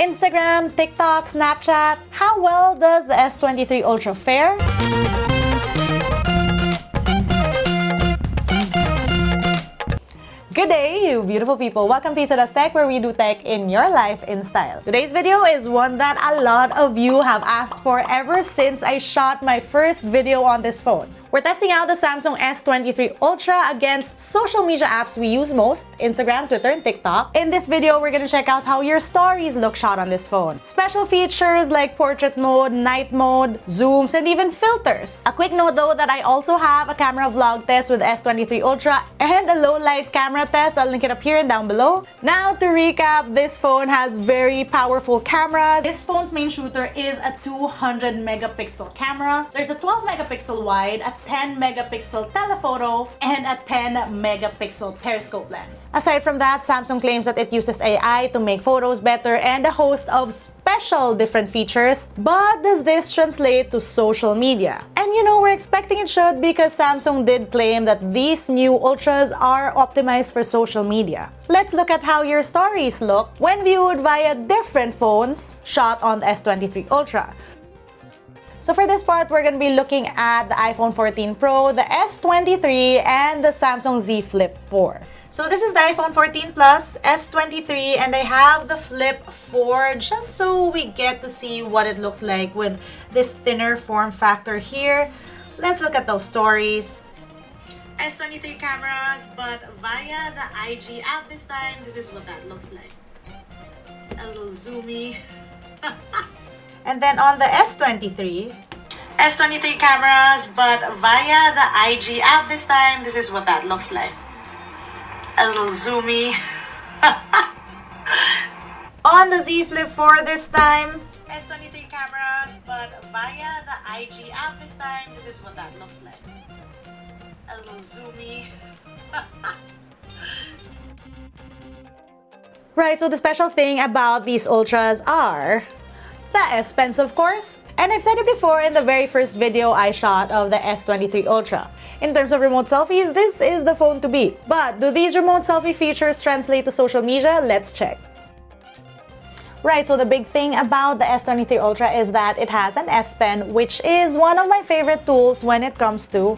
Instagram, TikTok, Snapchat. How well does the S23 Ultra fare? Good day, you beautiful people. Welcome to LAZADA's Tech, where we do tech in your life in style. Today's video is one that a lot of you have asked for ever since I shot my first video on this phone. We're testing out the Samsung S23 Ultra against social media apps we use most, Instagram, Twitter, and TikTok. In this video, we're gonna check out how your stories look shot on this phone. Special features like portrait mode, night mode, zooms, and even filters. A quick note though that I also have a camera vlog test with S23 Ultra and a low light camera test. I'll link it up here and down below. Now to recap, this phone has very powerful cameras. This phone's main shooter is a 200 megapixel camera. There's a 12 megapixel wide, a 10 megapixel telephoto, and a 10 megapixel periscope lens. Aside from that, Samsung claims that it uses AI to make photos better and a host of special different features. But does this translate to social media? And you know, we're expecting it should, because Samsung did claim that these new Ultras are optimized for social media. Let's look at how your stories look when viewed via different phones shot on the S23 Ultra. So for this part, we're going to be looking at the iPhone 14 Pro, the S23, and the Samsung Z Flip 4. So this is the iPhone 14 Plus, S23, and I have the Flip 4 just so we get to see what it looks like with this thinner form factor here. Let's look at those stories. S23 cameras, but via the IG app this time. This is what that looks like. A little zoomy. And then on the S23 cameras, but via the IG app this time. This is what that looks like. A little zoomy. On the Z Flip 4 this time, S23 cameras, but via the IG app this time. This is what that looks like. A little zoomy. Right, so the special thing about these Ultras are the S Pens, of course. And I've said it before in the very first video I shot of the S23 Ultra. In terms of remote selfies, this is the phone to beat. But do these remote selfie features translate to social media? Let's check. Right, so the big thing about the S23 Ultra is that it has an S Pen, which is one of my favorite tools when it comes to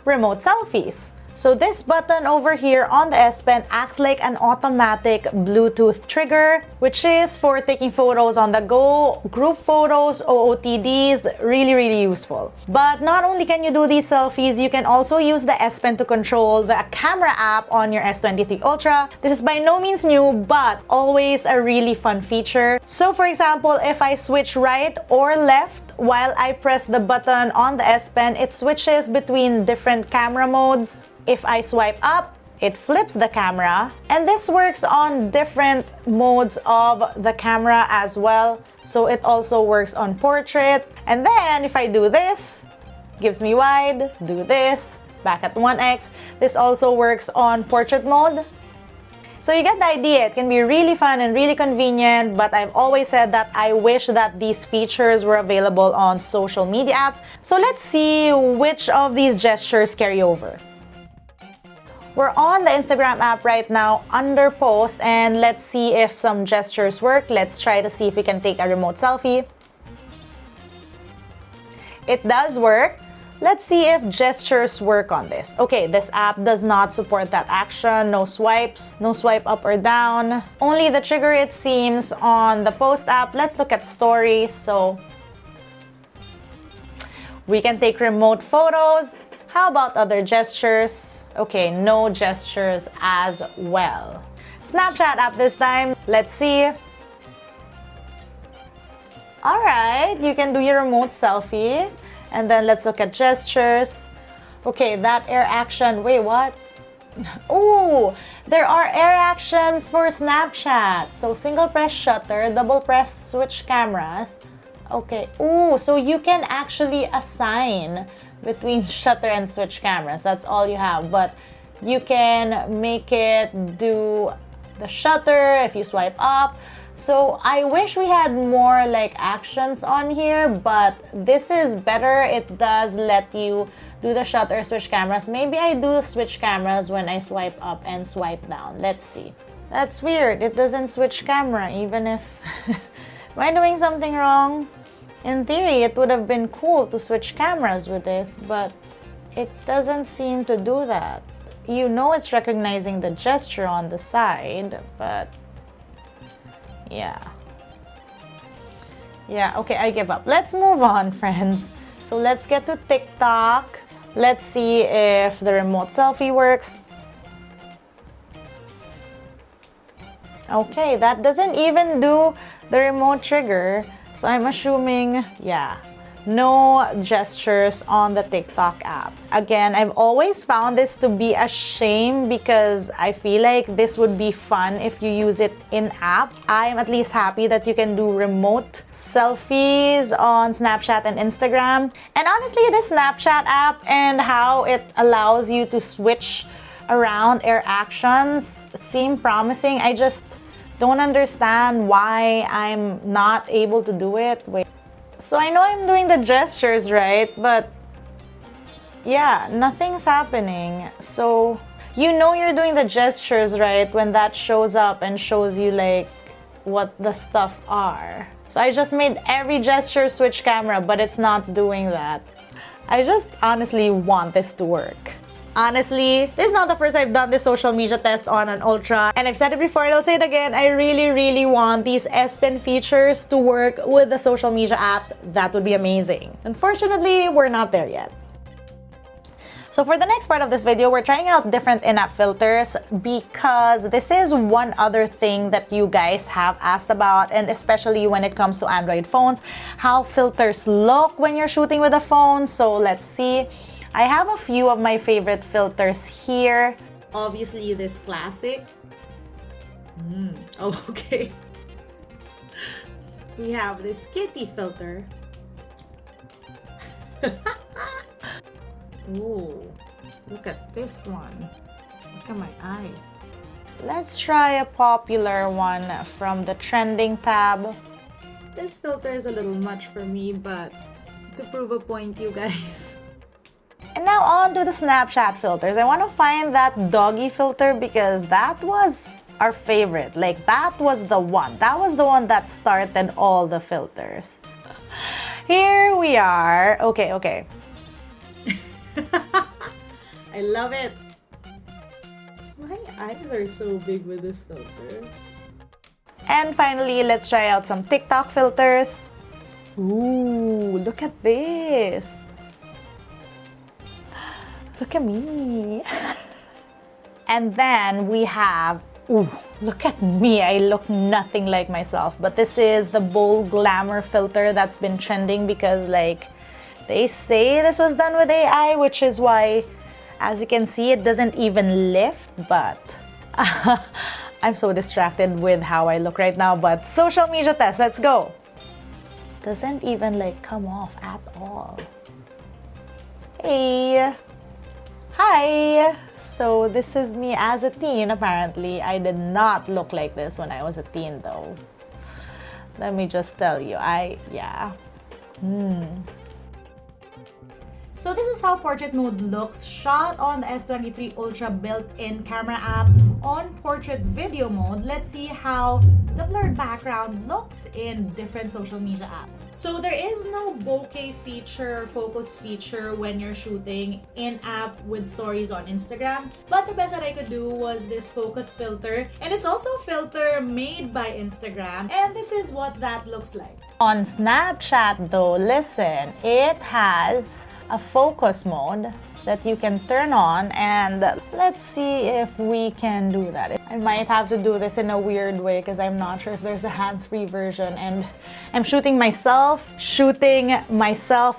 remote selfies. So this button over here on the S Pen acts like an automatic Bluetooth trigger, which is for taking photos on the go, group photos, OOTDs, really useful. But not only can you do these selfies, you can also use the S Pen to control the camera app on your S23 Ultra. This is by no means new, but always a really fun feature. So for example, if I switch right or left while I press the button on the S Pen, it switches between different camera modes. If I swipe up, it flips the camera, and this works on different modes of the camera as well. So it also works on portrait. And then if I do this, gives me wide, do this, back at 1x. This also works on portrait mode. So you get the idea. It can be really fun and really convenient, but I've always said that I wish that these features were available on social media apps. So let's see which of these gestures carry over. We're on the Instagram app right now under post, and let's see if some gestures work. Let's try to see if we can take a remote selfie. It does work. Let's see if gestures work on this. Okay, this app does not support that action. No swipes, no swipe up or down. Only the trigger, it seems, on the post app. Let's look at stories. So we can take remote photos. How about other gestures? Okay, no gestures as well. Snapchat app this time. Let's see. All right, you can do your remote selfies. And then let's look at gestures. Okay, that air action. Wait, what? Oh, there are air actions for Snapchat. So single press shutter, double press switch cameras. Okay. Oh, so you can actually assign between shutter and switch cameras. That's all you have. But you can make it do the shutter if you swipe up. So I wish we had more like actions on here, but this is better. It does let you do the shutter, switch cameras. Maybe I do switch cameras when I swipe up and swipe down. Let's see. That's weird. It doesn't switch camera even if... Am I doing something wrong? In theory, it would have been cool to switch cameras with this, but it doesn't seem to do that. You know it's recognizing the gesture on the side, but yeah. Yeah, okay, I give up. Let's move on, friends. So let's get to TikTok. Let's see if the remote selfie works. Okay, that doesn't even do the remote trigger. So I'm assuming, yeah, no gestures on the TikTok app. Again, I've always found this to be a shame because I feel like this would be fun if you use it in-app. I'm at least happy that you can do remote selfies on Snapchat and Instagram. And honestly, this Snapchat app and how it allows you to switch around air actions seem promising. I just don't understand why I'm not able to do it. Wait. So I know I'm doing the gestures right, but yeah, nothing's happening. So you know you're doing the gestures right when that shows up and shows you like what the stuff are. So I just made every gesture switch camera, but it's not doing that. I just honestly want this to work. Honestly, this is not the first I've done this social media test on an Ultra. And I've said it before and I'll say it again, I really want these S Pen features to work with the social media apps. That would be amazing. Unfortunately, we're not there yet. So for the next part of this video, we're trying out different in-app filters because this is one other thing that you guys have asked about, and especially when it comes to Android phones, how filters look when you're shooting with a phone. So let's see. I have a few of my favorite filters here. Obviously, this classic. Oh, okay. We have this kitty filter. Ooh, look at this one. Look at my eyes. Let's try a popular one from the trending tab. This filter is a little much for me, but to prove a point, you guys. And now on to the Snapchat filters. I want to find that doggy filter because that was our favorite. Like, that was the one. That was the one that started all the filters. Here we are. Okay. I love it. My eyes are so big with this filter. And finally, let's try out some TikTok filters. Ooh, look at this. Look at me. And then we have, ooh, look at me. I look nothing like myself. But this is the bold glamour filter that's been trending because, like, they say this was done with AI, which is why, as you can see, it doesn't even lift. But I'm so distracted with how I look right now. But social media test, let's go. Doesn't even like come off at all. Hey. Hi! So this is me as a teen, apparently. I did not look like this when I was a teen, though. Let me just tell you, yeah. So this is how portrait mode looks shot on the S23 Ultra built-in camera app. On portrait video mode, let's see how the blurred background looks in different social media apps. So there is no bokeh feature or focus feature when you're shooting in-app with stories on Instagram. But the best that I could do was this focus filter. And it's also a filter made by Instagram. And this is what that looks like. On Snapchat though, listen, it has a focus mode that you can turn on, and let's see if we can do that. I might have to do this in a weird way because I'm not sure if there's a hands-free version, and I'm shooting myself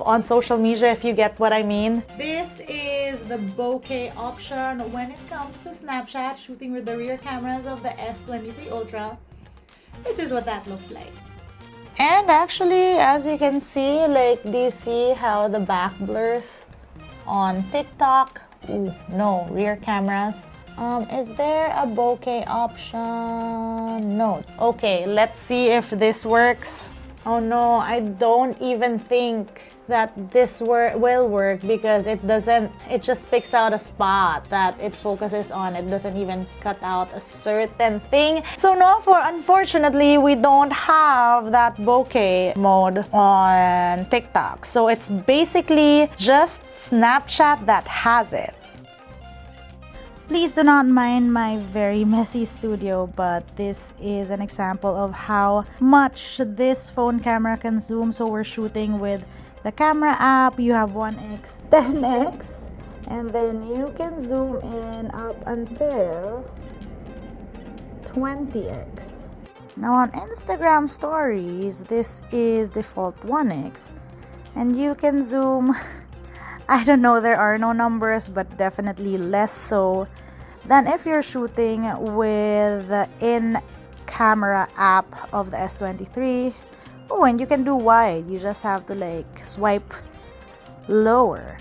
on social media, if you get what I mean. This is the bokeh option when it comes to Snapchat, shooting with the rear cameras of the S23 Ultra. This is what that looks like. And actually, as you can see, like, do you see how the back blurs on TikTok? Ooh, no, rear cameras. Is there a bokeh option? No. Okay, let's see if this works. Oh no, I don't even think that this will work because it just picks out a spot that it focuses on. It doesn't even cut out a certain thing. So no, unfortunately, we don't have that bokeh mode on TikTok. So it's basically just Snapchat that has it. Please do not mind my very messy studio, but this is an example of how much this phone camera can zoom. So we're shooting with the camera app. You have 1x, 10x, and then you can zoom in up until 20x. Now on Instagram stories, this is default 1x, and you can zoom, I don't know, there are no numbers, but definitely less so than if you're shooting with the in-camera app of the S23. Oh, and you can do wide. You just have to like swipe lower.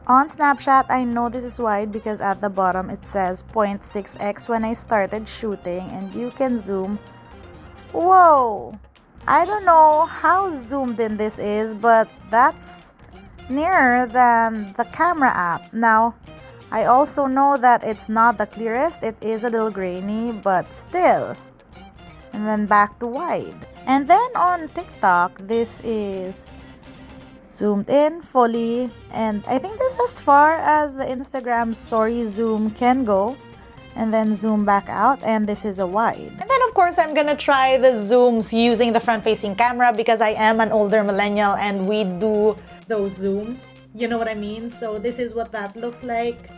On Snapchat, I know this is wide because at the bottom it says 0.6x when I started shooting, and you can zoom. Whoa! I don't know how zoomed in this is, but that's nearer than the camera app. Now, I also know that it's not the clearest. It is a little grainy, but still. And then back to wide. And then on TikTok, this is zoomed in fully. And I think this is as far as the Instagram story zoom can go. And then zoom back out, and this is a wide. And then of course I'm gonna try the zooms using the front-facing camera because I am an older millennial and we do those zooms. You know what I mean? So this is what that looks like.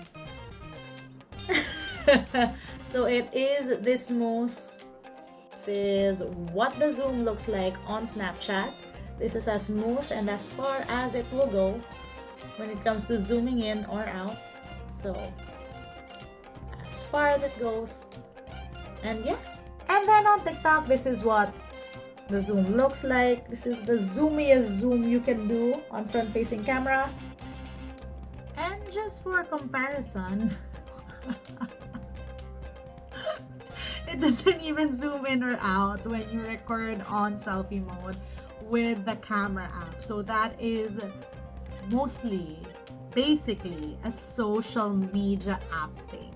So it is this smooth. This is what the zoom looks like on Snapchat. This is as smooth and as far as it will go when it comes to zooming in or out. So as far as it goes. And yeah. And then on TikTok, this is what the zoom looks like. This is the zoomiest zoom you can do on front-facing camera. And just for comparison, it doesn't even zoom in or out when you record on selfie mode with the camera app. So that is basically a social media app thing.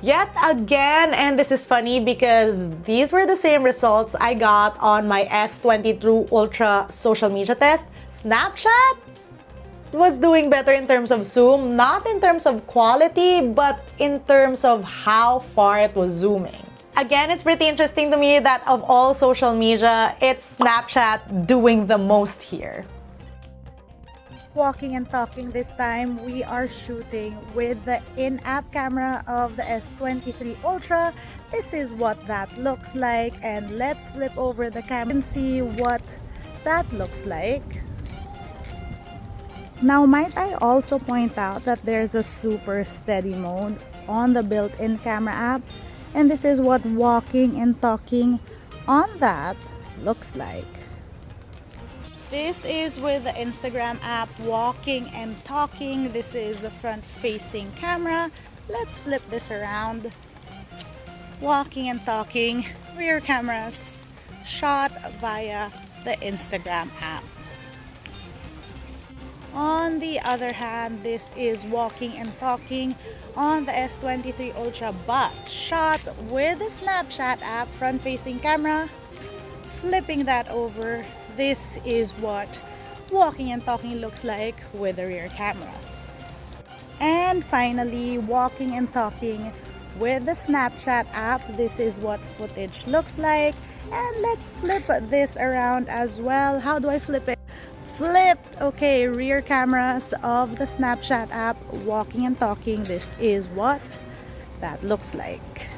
Yet again, and this is funny because these were the same results I got on my S23 Ultra social media test. Snapchat was doing better in terms of zoom, not in terms of quality, but in terms of how far it was zooming. Again, it's pretty interesting to me that of all social media, it's Snapchat doing the most here. Walking and talking this time, we are shooting with the in-app camera of the S23 Ultra. This is what that looks like, and let's flip over the camera and see what that looks like. Now, might I also point out that there's a super steady mode on the built-in camera app, and this is what walking and talking on that looks like. This is with the Instagram app walking and talking. This is the front-facing camera. Let's flip this around. Walking and talking, rear cameras, shot via the Instagram app. On the other hand, this is walking and talking on the S23 Ultra, but shot with the Snapchat app front-facing camera. Flipping that over, this is what walking and talking looks like with the rear cameras. And finally, walking and talking with the Snapchat app. This is what footage looks like. And let's flip this around as well. How do I flip it? Flipped. Okay, rear cameras of the Snapchat app, walking and talking. This is what that looks like.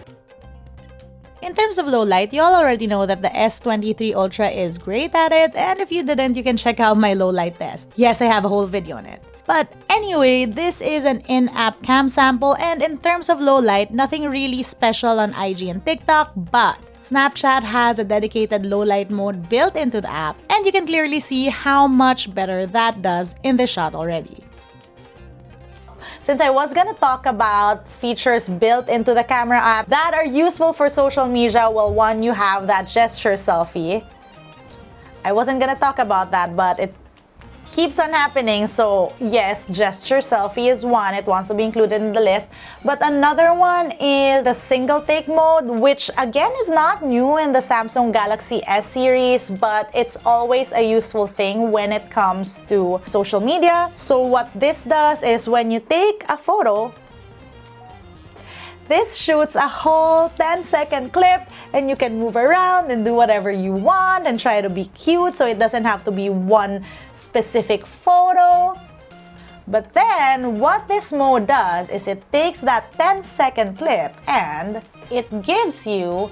In terms of low light, you all already know that the S23 Ultra is great at it, and if you didn't, you can check out my low light test. Yes, I have a whole video on it. But anyway, this is an in-app cam sample, and in terms of low light, nothing really special on IG and TikTok, but Snapchat has a dedicated low light mode built into the app, and you can clearly see how much better that does in the shot already. Since I was gonna talk about features built into the camera app that are useful for social media, well, one, you have that gesture selfie. I wasn't gonna talk about that, but keeps on happening. So yes, gesture selfie is one. It wants to be included in the list. But another one is the single take mode, which again is not new in the Samsung Galaxy S series, but it's always a useful thing when it comes to social media. So what this does is when you take a photo, this shoots a whole 10-second clip, and you can move around and do whatever you want and try to be cute, so it doesn't have to be one specific photo. But then what this mode does is it takes that 10-second clip and it gives you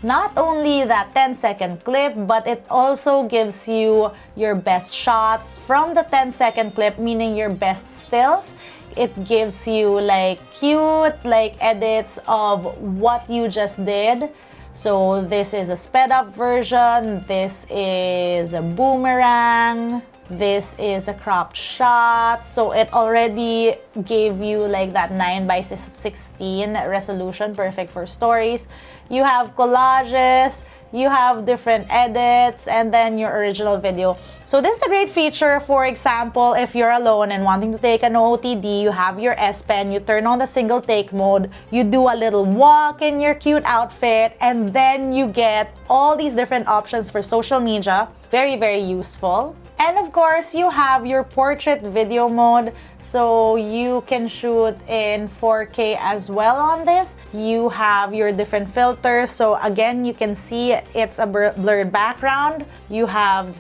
not only that 10-second clip, but it also gives you your best shots from the 10-second clip, meaning your best stills. It gives you like cute edits of what you just did. So this is a sped up version, this is a boomerang, this is a cropped shot. So it already gave you like that 9:16 resolution, perfect for stories. You have collages, you have different edits, and then your original video. So this is a great feature. For example, if you're alone and wanting to take an OOTD, you have your S Pen, you turn on the single take mode, you do a little walk in your cute outfit, and then you get all these different options for social media. Very, very useful. And of course, you have your portrait video mode, so you can shoot in 4K as well on this. You have your different filters, so again, you can see it's a blurred background. You have,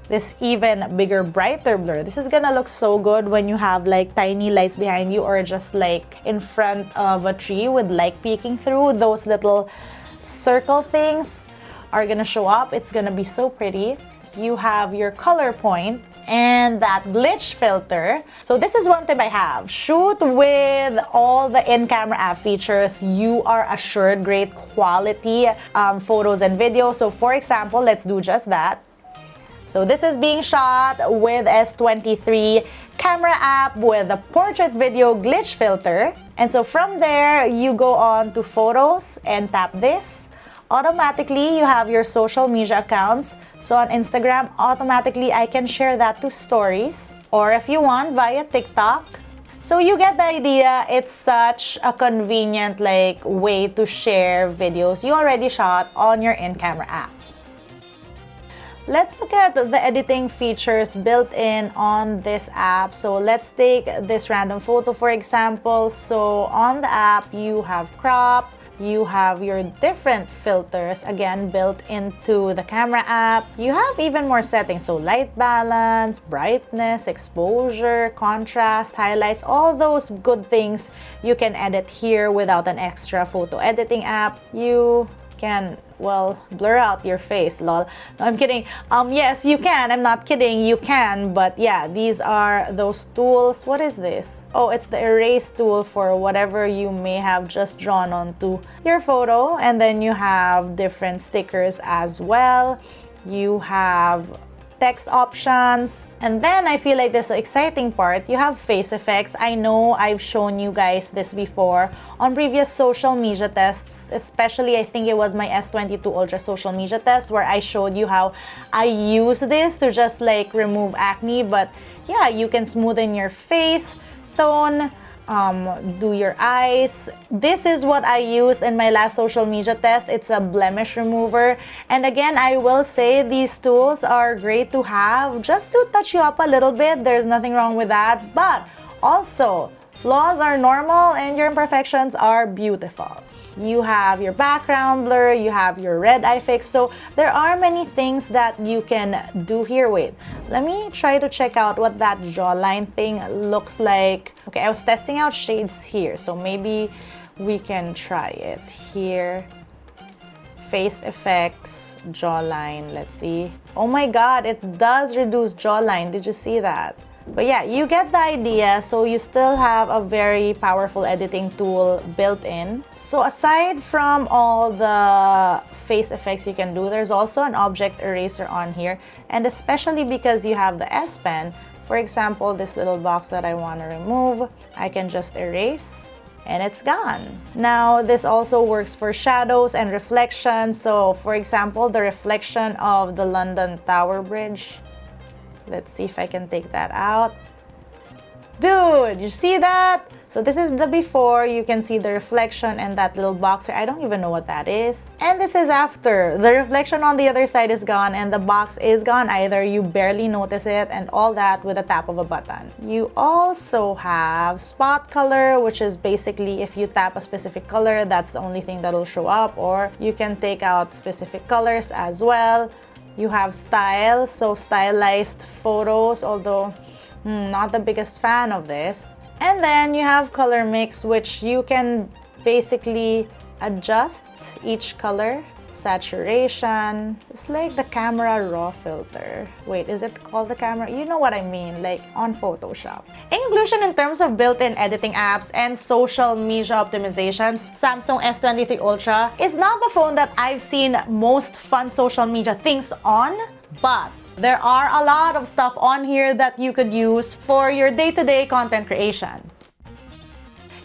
this even bigger, brighter blur. This is gonna look so good when you have like tiny lights behind you or just like in front of a tree with light peeking through. Those little circle things are gonna show up. It's gonna be so pretty. You have your color point and that glitch filter. So this is one tip I have. Shoot with all the in-camera app features. You are assured great quality photos and videos. So for example, let's do just that. So this is being shot with S23 camera app with the portrait video glitch filter. And so from there, you go on to photos and tap this. Automatically, you have your social media accounts. So on Instagram, automatically I can share that to stories, or if you want, via TikTok. So you get the idea. It's such a convenient way to share videos you already shot on your in-camera app. Let's look at the editing features built in on this app. So let's take this random photo, for example. So on the app, you have crop, you have your different filters, again, built into the camera app. You have even more settings, so light balance, brightness, exposure, contrast, highlights, all those good things you can edit here without an extra photo editing app. You can, well, blur out your face, lol. No, I'm kidding. Yes, you can. I'm not kidding. You can. But yeah, these are those tools. What is this? Oh, it's the erase tool for whatever you may have just drawn onto your photo. And then you have different stickers as well. You have text options. And then I feel like this is the exciting part. You have face effects. I know I've shown you guys this before on previous social media tests, especially I think it was my S22 Ultra social media test where I showed you how I use this to just remove acne. But yeah, you can smoothen your face tone, do your eyes. This is what I used in my last social media test. It's a blemish remover. And again, I will say these tools are great to have just to touch you up a little bit. There's nothing wrong with that. But also, flaws are normal and your imperfections are beautiful. You have your background blur, you have your red eye fix. So there are many things that you can do here. Wait, let me try to check out what that jawline thing looks like. Okay, I was testing out shades here, so maybe we can try it here. Face effects, jawline, let's see. Oh my god, it does reduce jawline. Did you see that? But yeah, you get the idea. So you still have a very powerful editing tool built in. So aside from all the face effects you can do, there's also an object eraser on here. And especially because you have the S Pen, for example, this little box that I want to remove, I can just erase and it's gone. Now, this also works for shadows and reflections. So for example, the reflection of the London Tower Bridge. Let's see if I can take that out. Dude, you see that? So this is the before. You can see the reflection and that little box here. I don't even know what that is. And this is after. The reflection on the other side is gone and the box is gone either. You barely notice it, and all that with a tap of a button. You also have spot color, which is basically if you tap a specific color, that's the only thing that'll show up, or you can take out specific colors as well. You have style, so stylized photos, although not the biggest fan of this. And then you have color mix, which you can basically adjust each color. Saturation. It's like the camera raw filter. Wait, is it called the camera? You know what I mean, like on Photoshop. In conclusion, in terms of built-in editing apps and social media optimizations, Samsung S23 Ultra is not the phone that I've seen most fun social media things on, but there are a lot of stuff on here that you could use for your day-to-day content creation.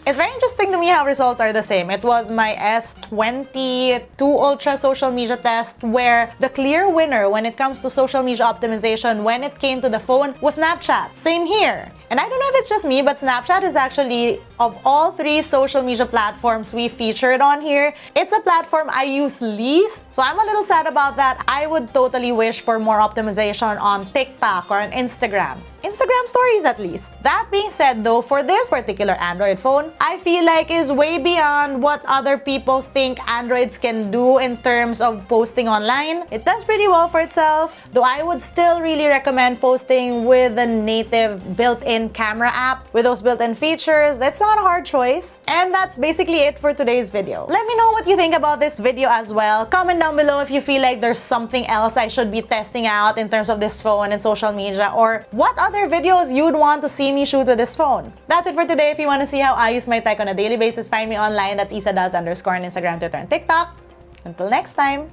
It's very interesting to me how results are the same. It was my S22 Ultra social media test where the clear winner when it comes to social media optimization when it came to the phone was Snapchat. Same here. And I don't know if it's just me, but Snapchat is actually, of all three social media platforms we featured on here, it's a platform I use least. So I'm a little sad about that. I would totally wish for more optimization on TikTok or on Instagram. Instagram stories at least. That being said though, for this particular Android phone, I feel like is way beyond what other people think Androids can do in terms of posting online. It does pretty well for itself, though I would still really recommend posting with the native built-in camera app with those built-in features. It's not a hard choice. And that's basically it for today's video. Let me know what you think about this video as well. Comment down below if you feel like there's something else I should be testing out in terms of this phone and social media, or what other videos you'd want to see me shoot with this phone. That's it for today. If you want to see how I use my tech on a daily basis, find me online. That's LAZADA_ on Instagram, Twitter, and TikTok. Until next time.